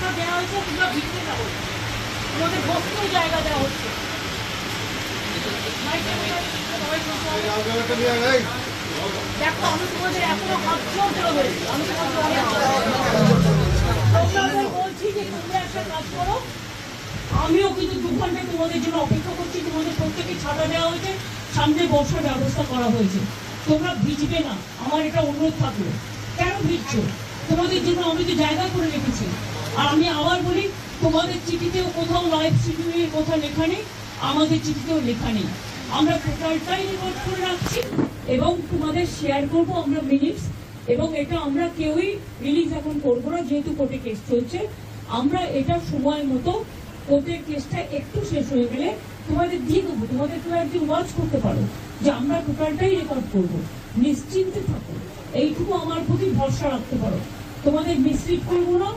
টাকা দেওয়া হয়েছে, তোমরা ভিড়তে যাবো, তোমাদের বসতেও জায়গা দেওয়া হচ্ছে। দেখো আমি তোমাদের এখনো হাত জোর করে বলছি, আমি তোমাদের বলছি যে তোমরা একটা কাজ করো। আমিও কিন্তু 2 ঘন্টা তোমাদের জন্য অপেক্ষা করছি। তোমাদের প্রত্যেকে ছাতা দেওয়া হয়েছে, সামনে বসার ব্যবস্থা করা হয়েছে। তোমরা ভিজবে না, আমার এটা অনুরোধ থাকলো। কেন ভিজছো? তোমাদের জন্য আমি তো জায়গা করে রেখেছি। আর আমি আবার বলি, তোমাদের চিঠিতেও কোথাও লাইভ শিডিউলের কথা লেখা নেই, আমাদের চিঠিতেও লেখা নেই। আমরা টোটালটাই রেকর্ড করে রাখছি এবং তোমাদের শেয়ার করবো আমরা মিনিটস। এবং এটা আমরা কেউই রিলিজ এখন করবো না, যেহেতু কোর্টে কেস চলছে। আমরা এটা সময় মতো কোর্টের কেসটা একটু শেষ হয়ে গেলে তোমাদের দিয়ে দেবো। তোমাদের তোমরা একদিন ওয়াচ করতে পারো যে আমরা টোটালটাই রেকর্ড করবো। নিশ্চিন্তে থাকো, এইটুকু আমার প্রতি ভরসা রাখতে পারো। তোমাদের মিসলিড করবো না,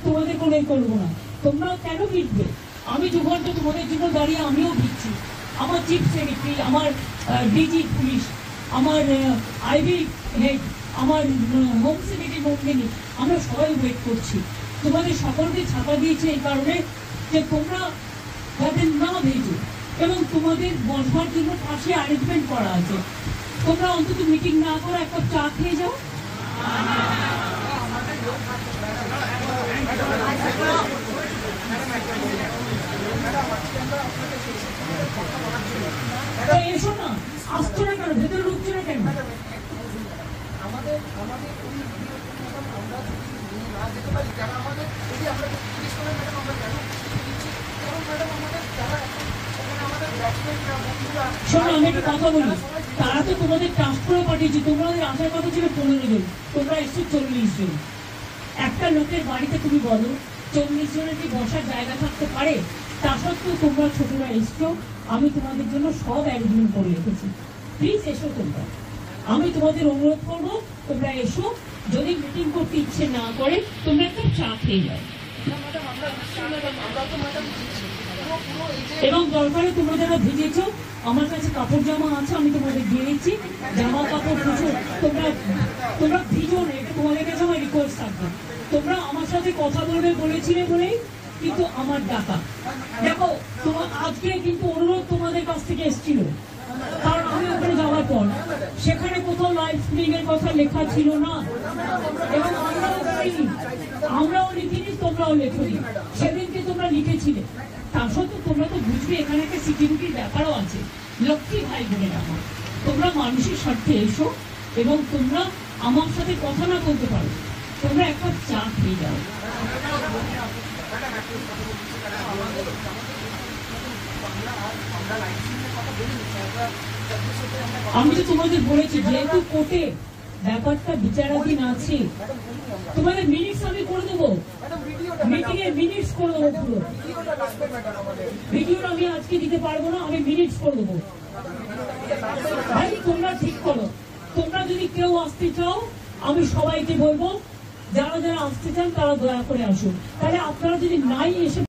তোমাদের কোনো করবো না। তোমরা কেন ভিড়বে? আমি 2 ঘন্টা তোমাদের জন্য দাঁড়িয়ে আমিও ভিড়ছি। আমার চিফ সেক্রেটারি, আমার ডিজি পুলিশ, আমার আইবি হেড, আমার হোম সেক্রেটারি মন্ত্রী, আমরা সবাই ওয়েট করছি। তোমাদের সকলকে ছাপা দিয়েছে এই কারণে যে তোমরা যাতে না ভেজো, এবং তোমাদের বসবার জন্য পাশে অ্যারেঞ্জমেন্ট করা আছে। তোমরা অন্তত মিটিং না করে একটা চা খেয়ে যাও। এসো না, আসছো না কেন? ভেতরে ঢুকছো না কেন? শোনো, আমি একটা কথা বলি, তারা তো তোমাদের ট্রান্সফারে পাঠিয়েছে, তোমাদের আসার কথা ছিল 15 জন, তোমরা এসছো 40 জন। একটা লোকের বাড়িতে তুমি বলো 40 জনের কি বসার জায়গা থাকতে পারে? তা সত্ত্বেও তোমরা ছোটরা এসছো, আমি তোমাদের জন্য সব অ্যারেঞ্জমেন্ট করে রেখেছি। প্লিজ এসো তোমরা, আমি তোমাদের অনুরোধ করবো তোমরা এসো। যদি মিটিং করতে ইচ্ছে না করে তোমরা একটা চা খেয়ে যাও, এবং দরকারে তোমরা যারা ভিজেছ আমার কাছে কাপড় জামা আছে, আমি তোমাদের দিয়ে দিচ্ছি। জামা কাপড় কিছু তোমরা ভিজো না, এটা তোমাদের কাছে আমার রিকোয়েস্ট থাকবে। তোমরা আমার সাথে কথা বলবে বলেছিলে বলেই কিন্তু আমার ডাকা। দেখো তোমার আজকে কিন্তু অনুরোধ তোমাদের কাছ থেকে এসেছিল, কারণ আমি ওখানে যাওয়ার পর সেখানে কোথাও লাইভ স্ট্রিমিং এর কথা লেখা ছিল না, এবং আমরাও লিখিনি, তোমরাও লেখনি। সেদিনকে তোমরা লিখেছিলে, তা সত্ত্বেও তোমরা তো বুঝবে এখানে একটা সিকিউরিটির ব্যাপারও আছে। লক্ষ্মী ভাই বোনের আমার, তোমরা মানুষের স্বার্থে এসো, এবং তোমরা আমার সাথে কথা না বলতে পারো, তোমরা একটা চা খেয়ে যাও। আমি তো তোমাদের বলেছি, যেহেতু কোর্টে ব্যাপারটা বিচারাধীন আছে, তোমাদের মিনিটস আমি করে দেবো, মিটিং এর মিনিটস করে দেবো। পুরো ভিডিওটা আমি আজকে দিতে পারবো না, আমি মিনিটস করে দেবো। ভাই তোমরা ঠিক করো, তোমরা যদি কেউ আসতে চাও আমি সবাইকে বলবো যারা যারা আসতে চান তারা দয়া করে আসুন। তাহলে আপনারা যদি নাই এসে